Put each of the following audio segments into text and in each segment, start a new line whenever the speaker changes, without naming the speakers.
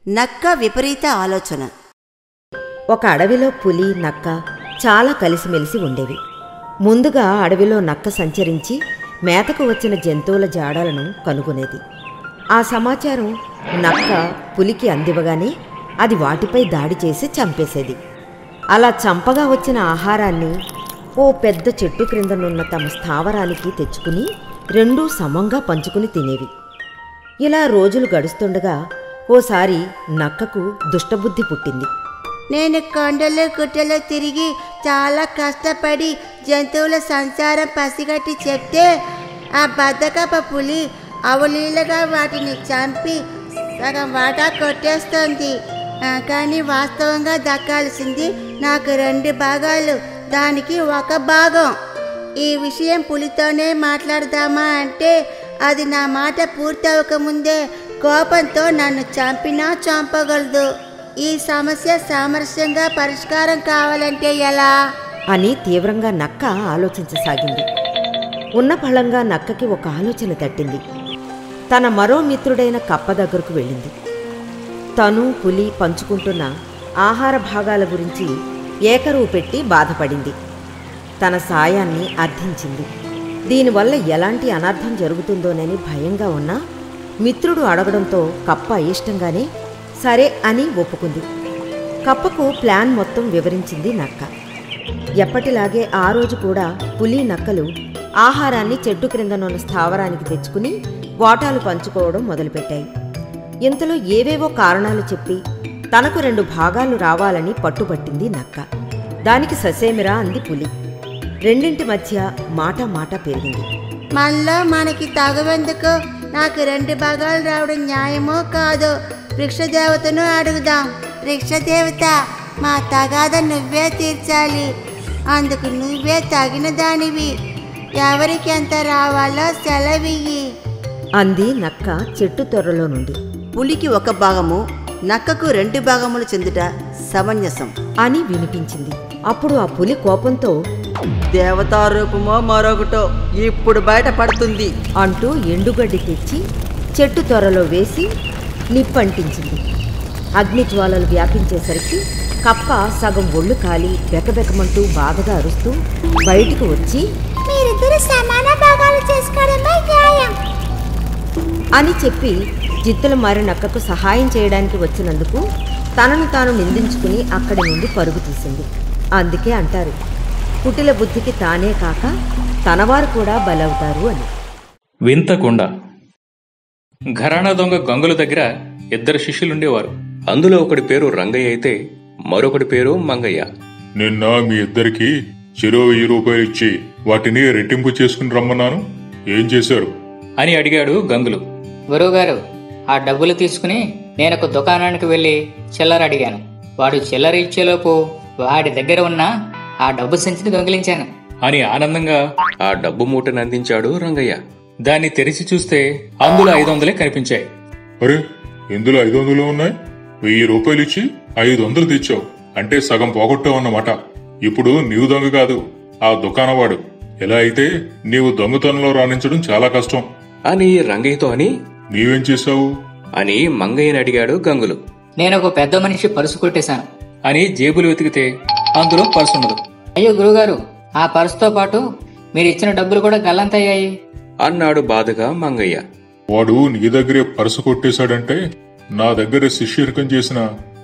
నక్క విపరీత ఆలోచన.
ఒక అడవిలో పులి, నక్క చాలా కలిసిమెలిసి ఉండేవి. ముందుగా అడవిలో నక్క సంచరించి మేతకు వచ్చిన జంతువుల జాడలను కనుగొనేది. ఆ సమాచారం నక్క పులికి అందివ్వగానే అది వాటిపై దాడి చేసి చంపేసేది. అలా చంపగా వచ్చిన ఆహారాన్ని ఓ పెద్ద చెట్టు క్రిందనున్న తమ స్థావరానికి తెచ్చుకుని రెండూ సమంగా పంచుకుని తినేవి. ఇలా రోజులు గడుస్తుండగా ఓసారి నక్కకు దుష్టబుద్ధి పుట్టింది.
నేను కొండలు గుట్టలు తిరిగి చాలా కష్టపడి జంతువుల సంసారం పసిగట్టి చెప్తే ఆ బద్దకప పులి అవలీలగా వాటిని చంపి సగం వాటా కొట్టేస్తోంది. కానీ వాస్తవంగా దక్కాల్సింది నాకు 2 భాగాలు, దానికి 1 భాగం. ఈ విషయం పులితోనే మాట్లాడదామా అంటే అది నా మాట పూర్తవకముందే కోపంతో నన్ను చంపినా చంపగలదు. ఈ సమస్య సామరస్యంగా పరిష్కారం కావాలంటే ఎలా
అని తీవ్రంగా నక్క ఆలోచించసాగింది. ఉన్న ఫలంగా నక్కకి ఒక ఆలోచన తట్టింది. తన మరో మిత్రుడైన కప్ప దగ్గరకు వెళ్ళింది. తను పులి పంచుకుంటున్న ఆహార భాగాల గురించి ఏకరువు పెట్టి బాధపడింది. తన సాయాన్ని అర్థించింది. దీనివల్ల ఎలాంటి అనర్థం జరుగుతుందోనని భయంగా ఉన్నా మిత్రుడు అడగడంతో కప్ప ఇష్టంగానే సరే అని ఒప్పుకుంది. కప్పకు ప్లాన్ మొత్తం వివరించింది నక్క. ఎప్పటిలాగే ఆ రోజు కూడా పులి, నక్కలు ఆహారాన్ని చెట్టు క్రిందనున్న స్థావరానికి తెచ్చుకుని వాటాలు పంచుకోవడం మొదలుపెట్టాయి. ఇంతలో ఏవేవో కారణాలు చెప్పి తనకు 2 భాగాలు రావాలని పట్టుబట్టింది నక్క. దానికి ససేమిరా అంది పులి. రెండింటి మధ్య మాట పెరిగింది.
మనలో మనకి తగవెందుకు? నాకు 2 భాగాలు రావడం న్యాయమో కాదో వృక్షదేవతను అడుగుదాం. వృక్షదేవత, మా తగాద నువ్వే తీర్చాలి. అందుకు నువ్వే తగిన దానివి. ఎవరికి ఎంత రావాలో సెలవియ్యి
అంది నక్క చెట్టు తొర్రలో నుండి.
పులికి 1 భాగము, నక్కకు 2 భాగములు చెందుట సమంజసం
అని వినిపించింది. అప్పుడు ఆ పులి కోపంతో
దేవతా రూపమో మరొకటో ఇప్పుడు బయటపడుతుంది
అంటూ ఎండుగడ్డి తెచ్చి చెట్టు త్వరలో వేసి నిప్పంటించింది. అగ్నిజ్వాలలు వ్యాపించేసరికి కప్ప సగం ఒళ్ళు కాలి బెకబెకమంటూ బాధగా అరుస్తూ బయటికి వచ్చి
మీరిద్దరు సమాన భాగాలు చేసుకోవడమే న్యాయం
అని చెప్పి జిత్తుల మారి నక్కకు సహాయం చేయడానికి వచ్చినందుకు తనను తాను నిందించుకుని అక్కడి నుండి పరుగు తీసింది. అందుకే అంటారు, కుటిల బుద్ధికి తానే కాక తనవారు కూడా బలవుతారు అని.
వింతకుండ. ఘరానా దొంగ గంగుల దగ్గర 2 శిష్యులుండేవారు. అందులో ఒకడి పేరు రంగయ్య అయితే మరొకటి పేరు మంగయ్య.
నిన్న మీ ఇద్దరికి చెరో 1000 రూపాయలు ఇచ్చి వాటిని రెట్టింపు చేసుకుని రమ్మన్నాను, ఏం చేశారు
అని అడిగాడు గంగులు.
గురువుగారు, ఆ డబ్బులు తీసుకుని నేనొక దుకాణానికి వెళ్లి చిల్లర అడిగాను. వాడు చిల్లర ఇచ్చేలోపు వాడి దగ్గర ఉన్న ఆ డబ్బు సంచిని దొంగిలించాను
అని ఆనందంగా ఆ డబ్బు మూటను అందించాడు రంగయ్య. దాన్ని తెరిచి చూస్తే అందులో 500 కనిపించాయి.
అరే, ఇందులో 500 ఉన్నాయి. 1000 రూపాయలు ఇచ్చి 500 తెచ్చావు అంటే సగం పోగొట్టావు అన్నమాట. ఇప్పుడు నీవు దొంగ కాదు, ఆ దుకాణవాడు. ఎలా అయితే నీవు దొంగతనంలో రాణించడం చాలా కష్టం
అని రంగయ్యతో అని
నీవేం చేశావు
అని మంగయ్యని అడిగాడు గంగులు.
నేనొక పెద్ద మనిషి పరుసు కొట్టేశాను
అని జేబులు వెతికితే అందులో పర్సు ఉండదు.
అయ్యో గురువుగారు, ఆ పర్సుతో పాటు మీరు ఇచ్చిన డబ్బులు కూడా గల్లంతయ్యాయి
అన్నాడు బాధగా మంగయ్య.
వాడు నీ దగ్గరే పర్సు కొట్టేశాడంటే నా దగ్గర శిష్యరికం చేసిన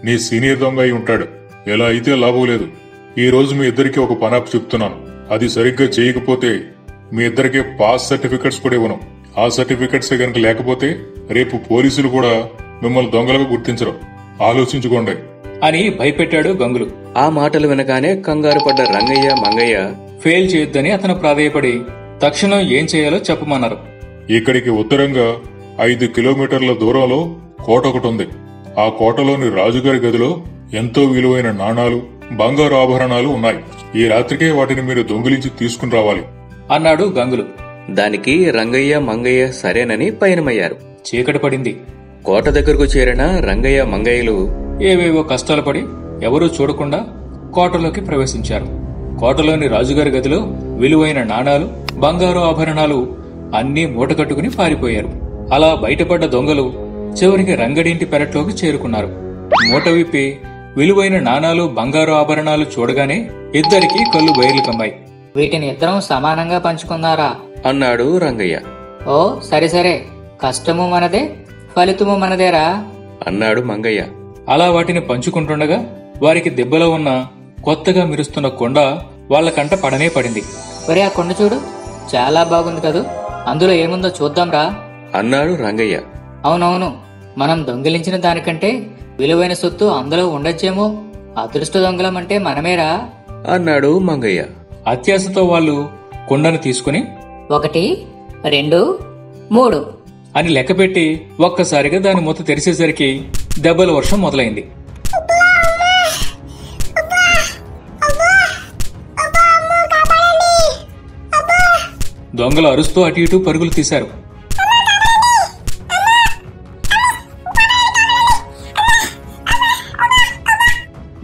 నీ సీనియర్ దొంగ అయి ఉంటాడు. ఎలా అయితే లాభం లేదు. ఈ రోజు మీ ఇద్దరికి ఒక పనాపు చెప్తున్నాను. అది సరిగ్గా చేయకపోతే మీ ఇద్దరికి పాస్ సర్టిఫికెట్స్ కూడా ఇవ్వను. ఆ సర్టిఫికెట్స్ గనక లేకపోతే రేపు పోలీసులు కూడా మిమ్మల్ని దొంగలుగా గుర్తించరు. ఆలోచించుకోండి
అని భయపెట్టాడు గంగులు. ఆ మాటలు వినగానే కంగారు పడ్డ రంగయ్య, మంగయ్య ఫెయిల్ చేయొద్దని అతను ప్రాధేయపడి తక్షణం ఏం చేయాలో చెప్పమన్నారు.
ఇక్కడికి ఉత్తరంగా 5 కిలోమీటర్ల దూరంలో కోట ఒకటి ఉంది. ఆ కోటలోని రాజుగారి గదిలో ఎంతో విలువైన నాణాలు, బంగారు ఆభరణాలు ఉన్నాయి. ఈ రాత్రికే వాటిని మీరు దొంగిలించి తీసుకుని రావాలి
అన్నాడు గంగులు. దానికి రంగయ్య, మంగయ్య సరేనని పయనమయ్యారు. చీకటి పడింది. కోట దగ్గరకు చేరిన రంగయ్య, మంగయ్యలు ఏవేవో కష్టాలు పడి ఎవరూ చూడకుండా కోటలోకి ప్రవేశించారు. కోటలోని రాజుగారి గదిలో విలువైన నాణాలు, బంగారు ఆభరణాలు అన్నీ మూటకట్టుకుని పారిపోయారు. అలా బయటపడ్డ దొంగలు చివరికి రంగడింటి పెరట్లోకి చేరుకున్నారు. మూట విప్పి విలువైన నాణాలు, బంగారు ఆభరణాలు చూడగానే ఇద్దరికీ కళ్ళు బయర్లు కమ్మాయి.
వీటిని ఇద్దరం సమానంగా పంచుకుందారా
అన్నాడు రంగయ్య.
ఓ సరే సరే, కష్టము మనదే, ఫలితము మనదేరా
అన్నాడు మంగయ్య. అలా వాటిని పంచుకుంటుండగా వారికి దెబ్బలో ఉన్న కొత్తగా మెరుస్తున్న కొండ వాళ్ల కంట పడనే పడింది.
ఒరే, ఆ కొండ చూడు, చాలా బాగుంది కదూ, అందులో ఏముందో చూద్దాంరా
అన్నాడు రంగయ్య.
అవునవును, మనం దొంగిలించిన దానికంటే విలువైన సొత్తు అందులో ఉండొచ్చేమో. అదృష్ట దొంగలం అంటే మనమేరా
అన్నాడు మంగయ్య. అత్యాశతో వాళ్ళు కుండను తీసుకుని
1, 2, 3
అని లెక్కపెట్టి ఒక్కసారిగా దాని మూత తెరిచేసరికి దెబ్బల వర్షం మొదలైంది. దొంగలు అరుస్తూ అటు ఇటు పరుగులు తీశారు.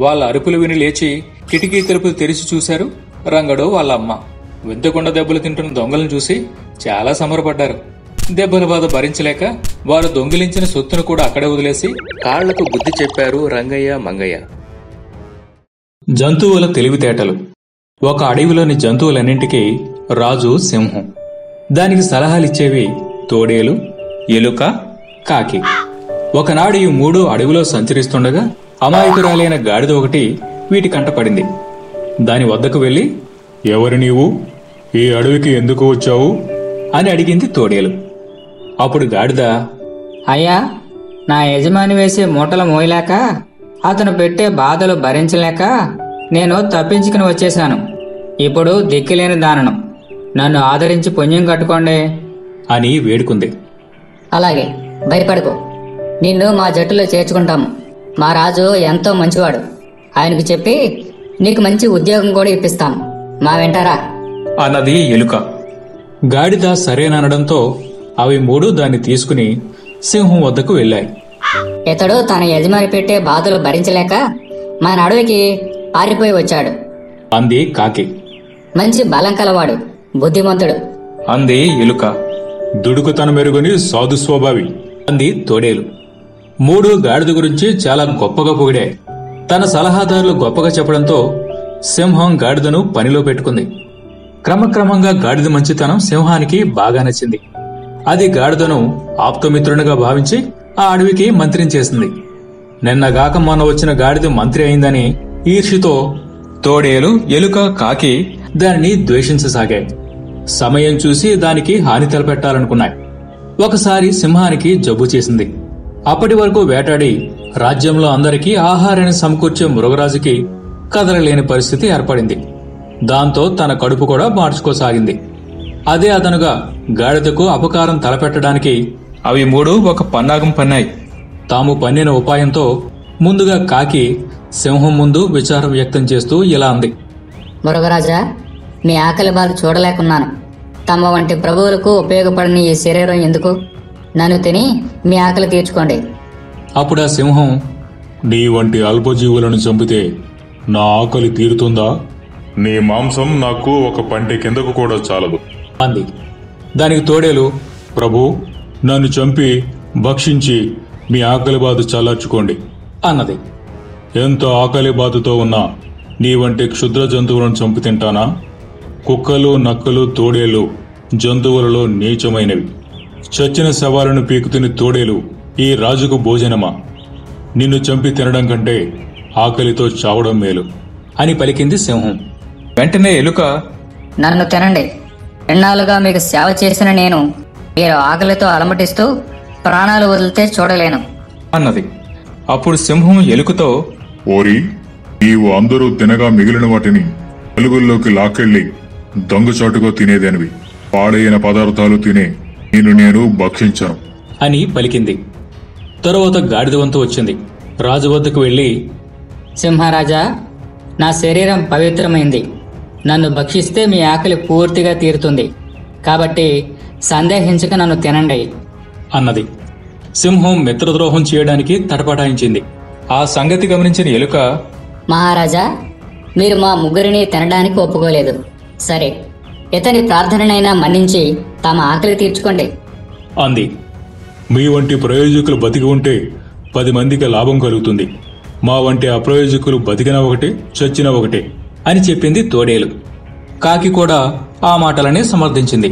వాళ్ళ అరుపులు విని లేచి కిటికీ తలుపులు తెరిచి చూశారు రంగడు, వాళ్ళ అమ్మ. వింతకుండా దెబ్బలు తింటున్న దొంగలను చూసి చాలా సంబరపడ్డారు. దెబ్బల బాధ భరించలేక వారు దొంగిలించిన సొత్తును కూడా అక్కడే వదిలేసి కాళ్లకు బుద్ధి చెప్పారు రంగయ్య, మంగయ్య. జంతువుల తెలివితేటలు. ఒక అడవిలోని జంతువులన్నింటికీ రాజు సింహం. దానికి సలహాలిచ్చేవి తోడేలు, ఎలుక, కాకి. ఒకనాడు ఈ 3 అడవిలో సంచరిస్తుండగా అమాయకురాలైన గాడిద ఒకటి వీటి కంట పడింది. దాని వద్దకు వెళ్లి,
ఎవరి నీవు? ఈ అడవికి ఎందుకు వచ్చావు
అని అడిగింది తోడేలు. అప్పుడు గాడిద,
అయ్యా, నా యజమాని వేసే మూటలు మోయలేక, అతను పెట్టే బాధలు భరించలేక నేను తప్పించుకుని వచ్చేశాను. ఇప్పుడు దిక్కులేని దానను, నన్ను ఆదరించి పుణ్యం కట్టుకోండి
అని వేడుకుంది.
అలాగే, భయపడకు, నిన్ను మా జట్టులో చేర్చుకుంటాము. మా రాజు ఎంతో మంచివాడు. ఆయనకు చెప్పి నీకు మంచి ఉద్యోగం కూడా ఇప్పిస్తాం. మా వెంటారా
అన్నది ఎలుక. గాడిద సరేననడంతో అవి 3 దాన్ని తీసుకుని సింహం వద్దకు వెళ్లాయి.
ఇతడు తన యజమాని పెట్టే బాధలు భరించలేక మన అడవికి పారిపోయి వచ్చాడు
అంది కాకి.
మంచి బలం కలవాడు, బుద్ధిమంతుడు
అంది ఎలుక.
దుడుకుతన మెరుగుని సాధు స్వభావి
అంది తోడేలు. 3 గాడిద గురించి చాలా గొప్పగా పొగిడాయి. తన సలహాదారులు గొప్పగా చెప్పడంతో సింహం గాడిదను పనిలో పెట్టుకుంది. క్రమక్రమంగా గాడిద మంచితనం సింహానికి బాగా నచ్చింది. అది గాడిదను ఆప్తమిత్రునిగా భావించి ఆ అడవికి మంత్రిని చేసింది. నిన్నగాక మొన్న వచ్చిన గాడిద మంత్రి అయిందని ఈర్షితో తోడేలు, ఎలుక, కాకి దానిని ద్వేషించసాగాయి. సమయం చూసి దానికి హాని తలపెట్టాలనుకున్నాయి. ఒకసారి సింహానికి జబ్బు చేసింది. అప్పటి వరకు వేటాడి రాజ్యంలో అందరికీ ఆహారాన్ని సమకూర్చే మృగరాజుకి కదలలేని పరిస్థితి ఏర్పడింది. దాంతో తన కడుపు కూడా మార్చుకోసాగింది. అదే అదనుగా గాడిదకు అపకారం తలపెట్టడానికి అవి 3 ఒక పన్నాగం పన్నాయి. తాము పన్నిన ఉపాయంతో ముందుగా కాకి సింహం ముందు విచారం వ్యక్తం చేస్తూ ఇలా అంది.
మృగరాజా, మీ ఆకలి బాధ చూడలేకున్నాను. తమ వంటి ప్రభువులకు ఉపయోగపడని ఈ శరీరం ఎందుకు? నన్ను తిని మీ ఆకలి తీర్చుకోండి.
అప్పుడు ఆ సింహం,
నీ వంటి అల్పజీవులను చంపితే నా ఆకలి తీరుతుందా? నీ మాంసం నాకు ఒక పంటి కిందకు కూడా చాలదు
అంది. దానికి తోడేలు,
ప్రభు, నన్ను చంపి భక్షించి మీ ఆకలి బాధ చల్లార్చుకోండి
అన్నది.
ఎంత ఆకలి బాధతో ఉన్నా నీ వంటి క్షుద్ర జంతువులను చంపి తింటానా? కుక్కలు, నక్కలు, తోడేలు జంతువులలో నీచమైనవి. చచ్చిన శవాలను పీకుతిని తోడేలు ఈ రాజుకు భోజనమా? నిన్ను చంపి తినడం కంటే ఆకలితో చావడం మేలు
అని పలికింది సింహం. వెంటనే ఎలుక,
నన్ను తినండి. ఎన్నాళ్ళుగా మీకు సేవ చేసిన నేను మీరు ఆకలితో అలమటిస్తూ ప్రాణాలు వదిలితే చూడలేను
అన్నది. అప్పుడు సింహం ఎలుకతో,
ఓరి, నీవు అందరూ తినగా మిగిలిన వాటిని వెలుగుల్లోకి లాక్కెళ్లి దొంగచాటుగా తినేదనివి. పాడైన పదార్థాలు తినే నిన్ను నేను భక్షించాను
అని పలికింది. తరువాత గాడిద వంతు వచ్చింది. రాజు వద్దకు వెళ్లి,
సింహరాజా, నా శరీరం పవిత్రమైంది. నన్ను భక్షిస్తే మీ ఆకలి పూర్తిగా తీరుతుంది. కాబట్టి సందేహించక నన్ను తినండి
అన్నది. సింహం మిత్రద్రోహం చేయడానికి తటపటాయించింది. ఆ సంగతి గమనించిన ఎలుక,
మహారాజా, మీరు మా ముగ్గురిని తినడానికి ఒప్పుకోలేదు. సరే, ఇతని ప్రార్థననైనా మన్నించి తమ ఆకలి తీర్చుకోండి
అంది.
మీ వంటి ప్రయోజకులు బతికి ఉంటే 10 మందికి లాభం కలుగుతుంది. మా వంటి అప్రయోజకులు బతికినా ఒకటే, చచ్చినా ఒకటే
అని చెప్పింది తోడేలు. కాకి కూడా ఆ మాటలనే సమర్థించింది.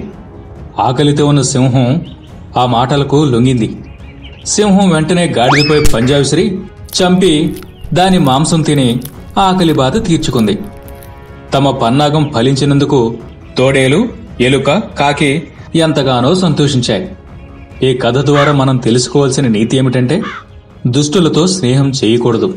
ఆకలితో ఉన్న సింహం ఆ మాటలకు లొంగింది. సింహం వెంటనే గాడిదపై పంజా విసిరి చంపి దాని మాంసం తిని ఆకలి బాధ తీర్చుకుంది. తమ పన్నాగం ఫలించినందుకు తోడేలు, ఎలుక, కాకి ఎంతగానో సంతోషించాయి. ఈ కథ ద్వారా మనం తెలుసుకోవాల్సిన నీతి ఏమిటంటే దుష్టులతో స్నేహం చేయకూడదు.